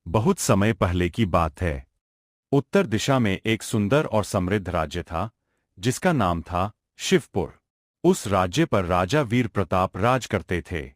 बहुत समय पहले की बात है। उत्तर दिशा में एक सुंदर और समृद्ध राज्य था, जिसका नाम था शिवपुर। उस राज्य पर राजा वीर प्रताप राज करते थे।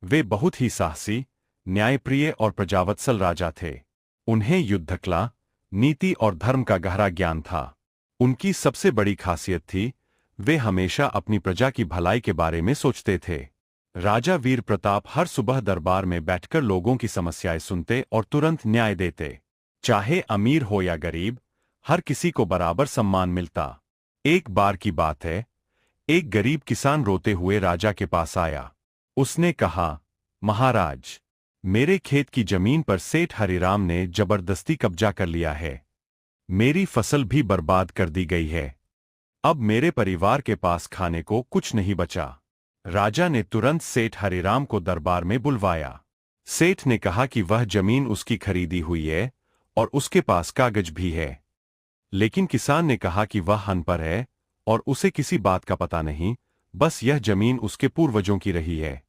वे बहुत ही साहसी, न्यायप्रिय और प्रजावत्सल राजा थे। उन्हें युद्धकला, नीति और धर्म का गहरा ज्ञान था। उनकी सबसे बड़ी खासियत थी, वे हमेशा अपनी प्रजा की भलाई के बारे में सोचते थे। राजा वीर प्रताप हर सुबह दरबार में बैठकर लोगों की समस्याएं सुनते और तुरंत न्याय देते। चाहे अमीर हो या गरीब, हर किसी को बराबर सम्मान मिलता। एक बार की बात है, एक गरीब किसान रोते हुए राजा के पास आया। उसने कहा, महाराज, मेरे खेत की जमीन पर सेठ हरिराम ने जबरदस्ती कब्जा कर लिया है। मेरी फसल भी बर्बाद कर दी गई है। अब मेरे परिवार के पास खाने को कुछ नहीं बचा। राजा ने तुरंत सेठ हरिराम को दरबार में बुलवाया। सेठ ने कहा कि वह जमीन उसकी खरीदी हुई है और उसके पास कागज भी है। लेकिन किसान ने कहा कि वह अनपढ़ है और उसे किसी बात का पता नहीं, बस यह जमीन उसके पूर्वजों की रही है।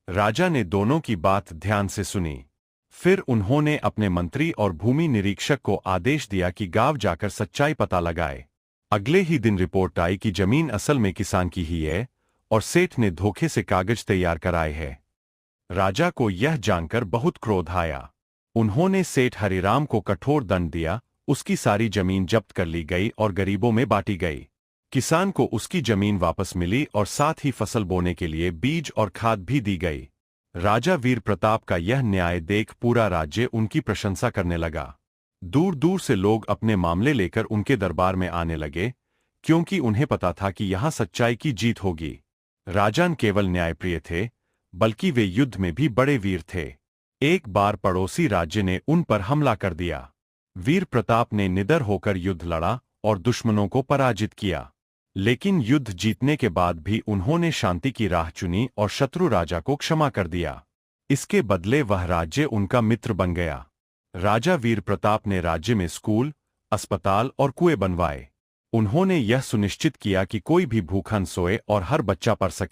राजा ने दोनों की बात ध्यान से सुनी। फिर उन्होंने अपने मंत्री और भूमि निरीक्षक को आदेश दिया कि गांव जाकर सच्चाई पता लगाए। अगले ही दिन रिपोर्ट आई कि जमीन असल में किसान की ही है और सेठ ने धोखे से कागज तैयार कराए हैं। राजा को यह जानकर बहुत क्रोध आया। उन्होंने सेठ हरिराम को कठोर दंड दिया। उसकी सारी जमीन जब्त कर ली गई और गरीबों में बांटी गई। किसान को उसकी जमीन वापस मिली और साथ ही फसल बोने के लिए बीज और खाद भी दी गई। राजा वीर प्रताप का यह न्याय देख पूरा राज्य उनकी प्रशंसा करने लगा। दूर दूर से लोग अपने मामले लेकर उनके दरबार में आने लगे, क्योंकि उन्हें पता था कि यहां सच्चाई की जीत होगी। राजा न केवल न्यायप्रिय थे, बल्कि वे युद्ध में भी बड़े वीर थे। एक बार पड़ोसी राज्य ने उन पर हमला कर दिया। वीर प्रताप ने निडर होकर युद्ध लड़ा और दुश्मनों को पराजित किया। लेकिन युद्ध जीतने के बाद भी उन्होंने शांति की राह चुनी और शत्रु राजा को क्षमा कर दिया। इसके बदले वह राज्य उनका मित्र बन गया। राजा वीर प्रताप ने राज्य में स्कूल, अस्पताल और कुएं बनवाए। उन्होंने यह सुनिश्चित किया कि कोई भी भूखा न सोए और हर बच्चा पढ़ सके।